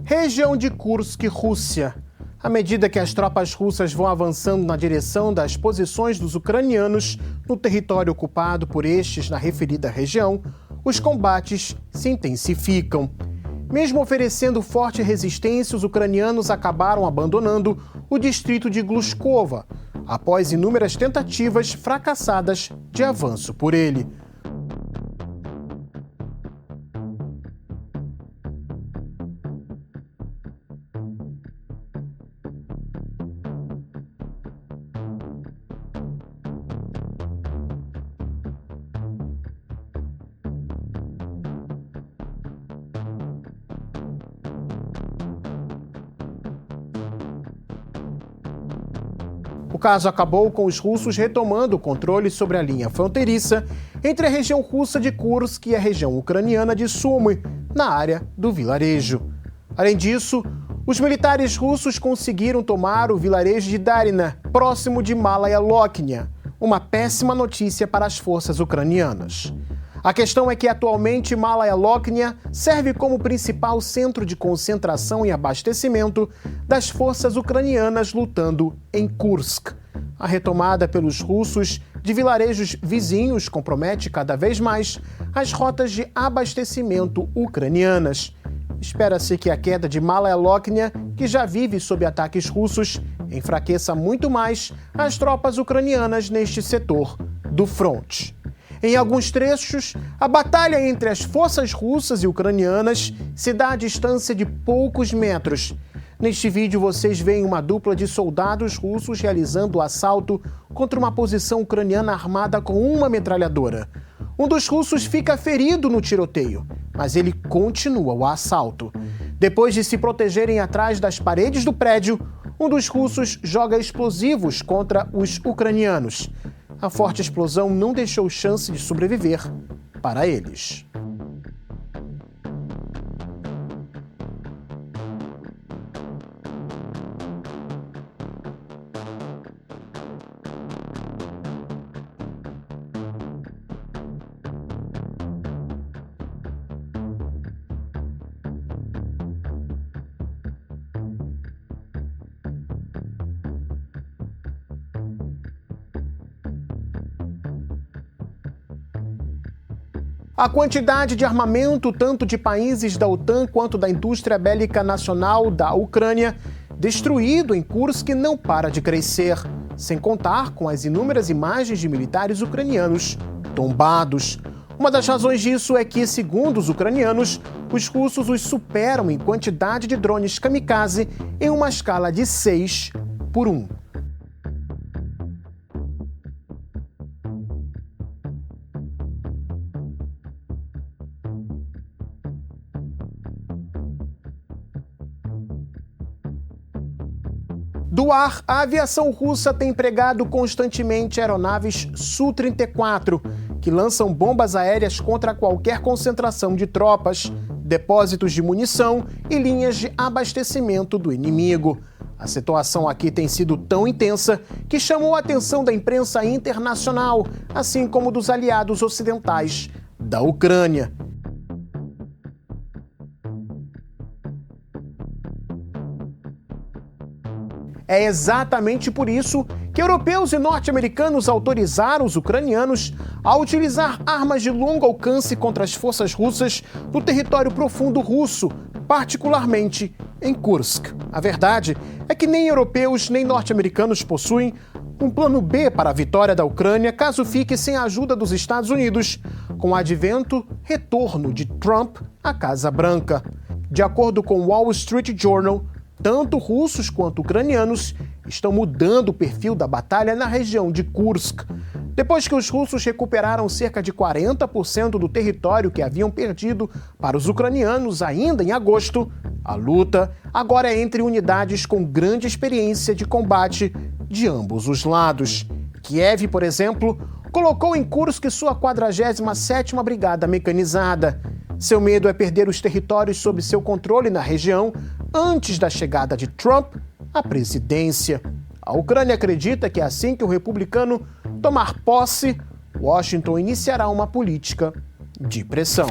Região de Kursk, Rússia. À medida que as tropas russas vão avançando na direção das posições dos ucranianos no território ocupado por estes na referida região, os combates se intensificam. Mesmo oferecendo forte resistência, os ucranianos acabaram abandonando o distrito de Glushkova, após inúmeras tentativas fracassadas de avanço por ele. O caso acabou com os russos retomando o controle sobre a linha fronteiriça entre a região russa de Kursk e a região ucraniana de Sumy, na área do vilarejo. Além disso, os militares russos conseguiram tomar o vilarejo de Darina, próximo de Malaya Loknia, uma péssima notícia para as forças ucranianas. A questão é que atualmente Malaya Loknia serve como principal centro de concentração e abastecimento das forças ucranianas lutando em Kursk. A retomada pelos russos de vilarejos vizinhos compromete cada vez mais as rotas de abastecimento ucranianas. Espera-se que a queda de Malaya Loknia, que já vive sob ataques russos, enfraqueça muito mais as tropas ucranianas neste setor do fronte. Em alguns trechos, a batalha entre as forças russas e ucranianas se dá à distância de poucos metros. Neste vídeo, vocês veem uma dupla de soldados russos realizando o assalto contra uma posição ucraniana armada com uma metralhadora. Um dos russos fica ferido no tiroteio, mas ele continua o assalto. Depois de se protegerem atrás das paredes do prédio, um dos russos joga explosivos contra os ucranianos. A forte explosão não deixou chance de sobreviver para eles. A quantidade de armamento, tanto de países da OTAN quanto da indústria bélica nacional da Ucrânia, destruído em Kursk, não para de crescer, sem contar com as inúmeras imagens de militares ucranianos tombados. Uma das razões disso é que, segundo os ucranianos, os russos os superam em quantidade de drones kamikaze em uma escala de 6-1. Do ar, a aviação russa tem empregado constantemente aeronaves Su-34, que lançam bombas aéreas contra qualquer concentração de tropas, depósitos de munição e linhas de abastecimento do inimigo. A situação aqui tem sido tão intensa que chamou a atenção da imprensa internacional, assim como dos aliados ocidentais da Ucrânia. É exatamente por isso que europeus e norte-americanos autorizaram os ucranianos a utilizar armas de longo alcance contra as forças russas no território profundo russo, particularmente em Kursk. A verdade é que nem europeus nem norte-americanos possuem um plano B para a vitória da Ucrânia caso fique sem a ajuda dos Estados Unidos, com o retorno de Trump à Casa Branca. De acordo com o Wall Street Journal, tanto russos quanto ucranianos estão mudando o perfil da batalha na região de Kursk. Depois que os russos recuperaram cerca de 40% do território que haviam perdido para os ucranianos ainda em agosto, a luta agora é entre unidades com grande experiência de combate de ambos os lados. Kiev, por exemplo, colocou em Kursk sua 47ª Brigada Mecanizada. Seu medo é perder os territórios sob seu controle na região antes da chegada de Trump à presidência. A Ucrânia acredita que assim que o republicano tomar posse, Washington iniciará uma política de pressão.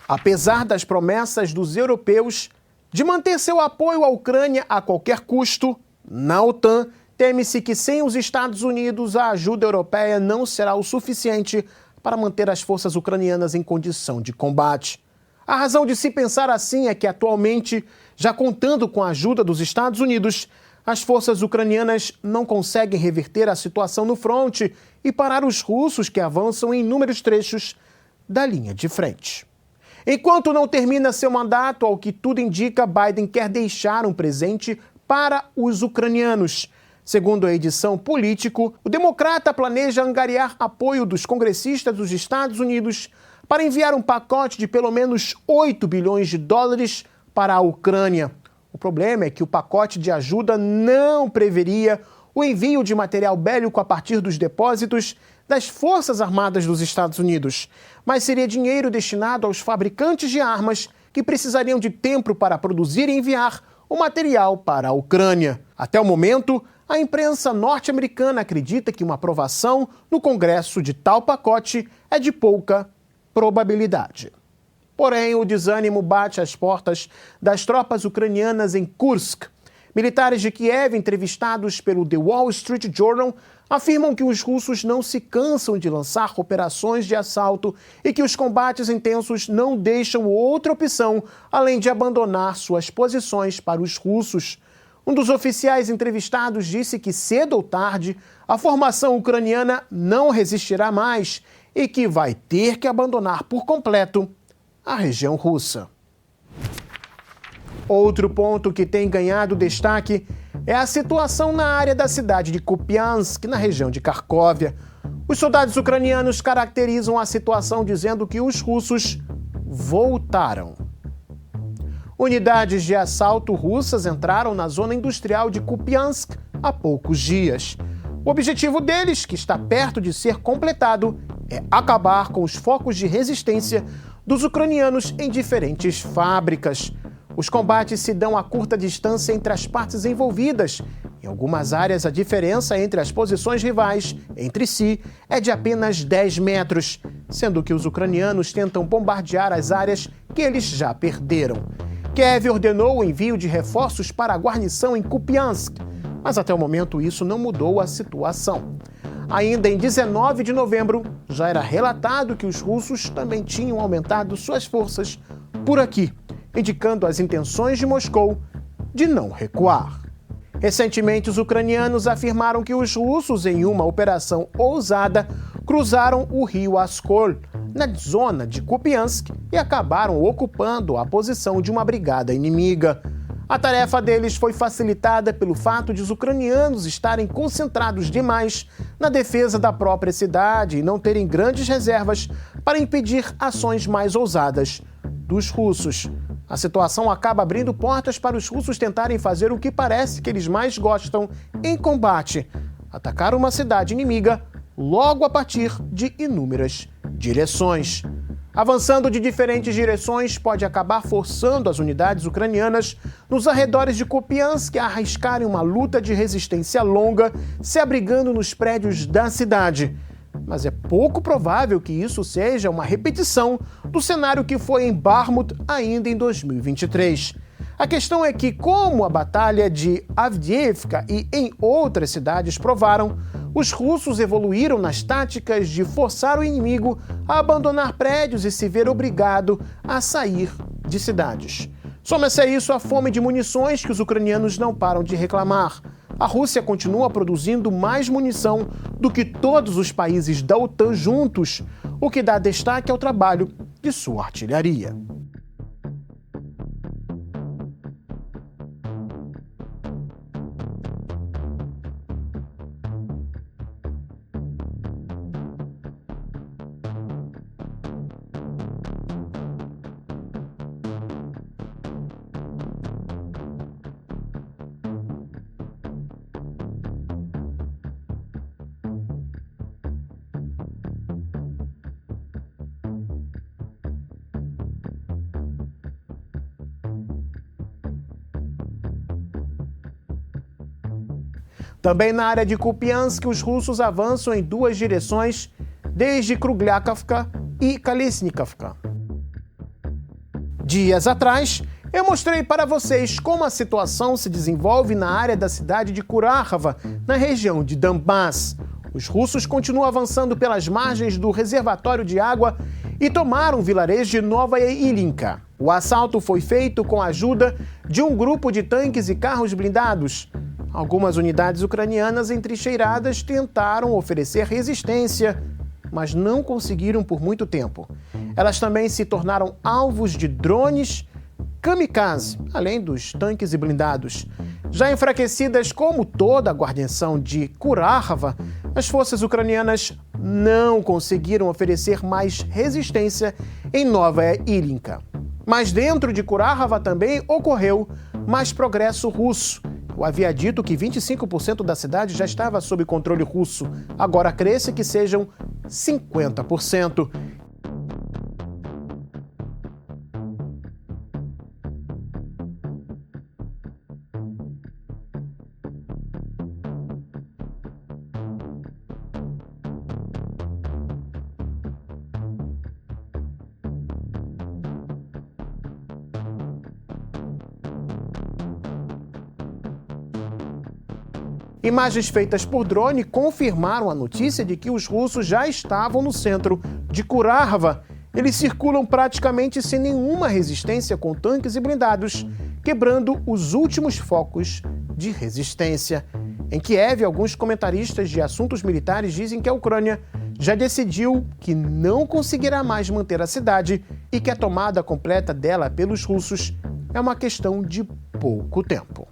Apesar das promessas dos europeus, De manter seu apoio à Ucrânia a qualquer custo, na OTAN, teme-se que sem os Estados Unidos a ajuda europeia não será o suficiente para manter as forças ucranianas em condição de combate. A razão de se pensar assim é que atualmente, já contando com a ajuda dos Estados Unidos, as forças ucranianas não conseguem reverter a situação no fronte e parar os russos que avançam em inúmeros trechos da linha de frente. Enquanto não termina seu mandato, ao que tudo indica, Biden quer deixar um presente para os ucranianos. Segundo a edição Político, o democrata planeja angariar apoio dos congressistas dos Estados Unidos para enviar um pacote de pelo menos 8 bilhões de dólares para a Ucrânia. O problema é que o pacote de ajuda não preveria o envio de material bélico a partir dos depósitos das Forças Armadas dos Estados Unidos, mas seria dinheiro destinado aos fabricantes de armas que precisariam de tempo para produzir e enviar o material para a Ucrânia. Até o momento, a imprensa norte-americana acredita que uma aprovação no Congresso de tal pacote é de pouca probabilidade. Porém, o desânimo bate às portas das tropas ucranianas em Kursk. Militares de Kiev, entrevistados pelo The Wall Street Journal, afirmam que os russos não se cansam de lançar operações de assalto e que os combates intensos não deixam outra opção além de abandonar suas posições para os russos. Um dos oficiais entrevistados disse que cedo ou tarde a formação ucraniana não resistirá mais e que vai ter que abandonar por completo a região russa. Outro ponto que tem ganhado destaque é a situação na área da cidade de Kupiansk, na região de Kharkovia. Os soldados ucranianos caracterizam a situação dizendo que os russos voltaram. Unidades de assalto russas entraram na zona industrial de Kupiansk há poucos dias. O objetivo deles, que está perto de ser completado, é acabar com os focos de resistência dos ucranianos em diferentes fábricas. Os combates se dão a curta distância entre as partes envolvidas. Em algumas áreas, a diferença entre as posições rivais entre si é de apenas 10 metros, sendo que os ucranianos tentam bombardear as áreas que eles já perderam. Kiev ordenou o envio de reforços para a guarnição em Kupiansk, mas até o momento isso não mudou a situação. Ainda em 19 de novembro, já era relatado que os russos também tinham aumentado suas forças por aqui, indicando as intenções de Moscou de não recuar. Recentemente, os ucranianos afirmaram que os russos, em uma operação ousada, cruzaram o rio Oskol, na zona de Kupiansk, e acabaram ocupando a posição de uma brigada inimiga. A tarefa deles foi facilitada pelo fato de os ucranianos estarem concentrados demais na defesa da própria cidade e não terem grandes reservas para impedir ações mais ousadas dos russos. A situação acaba abrindo portas para os russos tentarem fazer o que parece que eles mais gostam em combate: atacar uma cidade inimiga logo a partir de inúmeras direções. Avançando de diferentes direções, pode acabar forçando as unidades ucranianas nos arredores de Kupiansk a arriscarem uma luta de resistência longa, se abrigando nos prédios da cidade. Mas é pouco provável que isso seja uma repetição do cenário que foi em Bakhmut ainda em 2023. A questão é que, como a batalha de Avdiivka e em outras cidades provaram, os russos evoluíram nas táticas de forçar o inimigo a abandonar prédios e se ver obrigado a sair de cidades. Soma-se a isso a fome de munições que os ucranianos não param de reclamar. A Rússia continua produzindo mais munição do que todos os países da OTAN juntos, o que dá destaque ao trabalho de sua artilharia. Também na área de Kupiansk, os russos avançam em duas direções, desde Krugliakovka e Kalesnikovka. Dias atrás, Eu mostrei para vocês como a situação se desenvolve na área da cidade de Kurakhava, na região de Donbass. Os russos continuam avançando pelas margens do reservatório de água e tomaram o vilarejo de Nova Ilinka. O assalto foi feito com a ajuda de um grupo de tanques e carros blindados. Algumas unidades ucranianas entrincheiradas tentaram oferecer resistência, mas não conseguiram por muito tempo. Elas também se tornaram alvos de drones kamikaze, além dos tanques e blindados. Já enfraquecidas como toda a guarnição de Kurakhava, as forças ucranianas não conseguiram oferecer mais resistência em Nova Ilinka. Mas dentro de Kurakhava também ocorreu mais progresso russo. Eu havia dito que 25% da cidade já estava sob controle russo. Agora cresce que sejam 50%. Imagens feitas por drone confirmaram a notícia de que os russos já estavam no centro de Kurakhava. Eles circulam praticamente sem nenhuma resistência com tanques e blindados, quebrando os últimos focos de resistência. Em Kiev, alguns comentaristas de assuntos militares dizem que a Ucrânia já decidiu que não conseguirá mais manter a cidade e que a tomada completa dela pelos russos é uma questão de pouco tempo.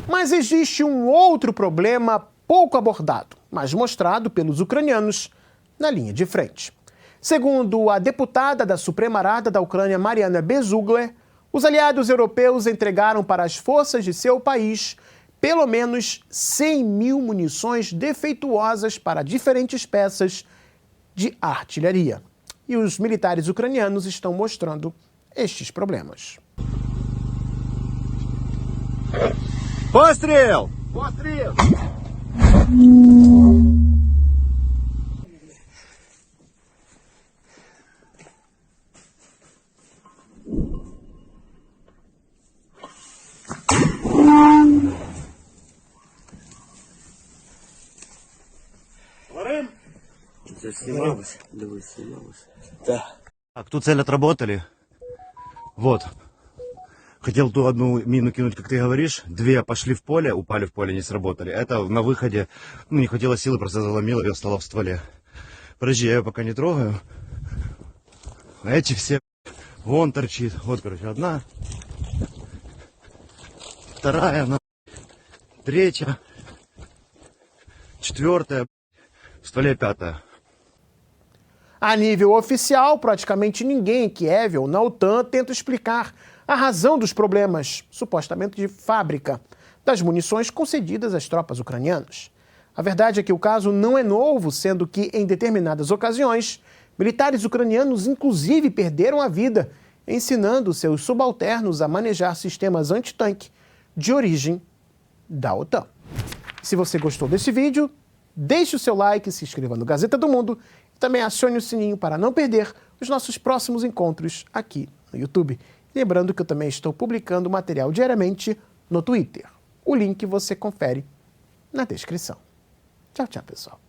Mas existe um outro problema pouco abordado, mas mostrado pelos ucranianos na linha de frente. Segundo a deputada da Suprema Rada da Ucrânia, Mariana Bezugler, os aliados europeus entregaram para as forças de seu país pelo menos 100 mil munições defeituosas para diferentes peças de artilharia. E os militares ucranianos estão mostrando estes problemas. Пострел! Пострел! Заснималось? Давай, снималось. Да. Так, ту цель отработали. Вот. Хотел ту одну мину кинуть, как ты говоришь. Две пошли в поле, упали в поле, не сработали. Это на выходе, не хватило силы, просто заломило и осталось в стволе. Подожди, я ее пока не трогаю. А эти все... Вон торчит. Вот, короче, одна. Вторая, третья. Четвертая. В стволе пятая. A nível oficial, praticamente ninguém em Kiev ou na OTAN tenta explicar a razão dos problemas, supostamente de fábrica, das munições concedidas às tropas ucranianas. A verdade é que o caso não é novo, sendo que, em determinadas ocasiões, militares ucranianos inclusive perderam a vida ensinando seus subalternos a manejar sistemas antitanque de origem da OTAN. Se você gostou desse vídeo, deixe o seu like, se inscreva no Gazeta do Mundo e também acione o sininho para não perder os nossos próximos encontros aqui no YouTube. Lembrando que eu também estou publicando material diariamente no Twitter. O link você confere na descrição. Tchau, tchau, pessoal.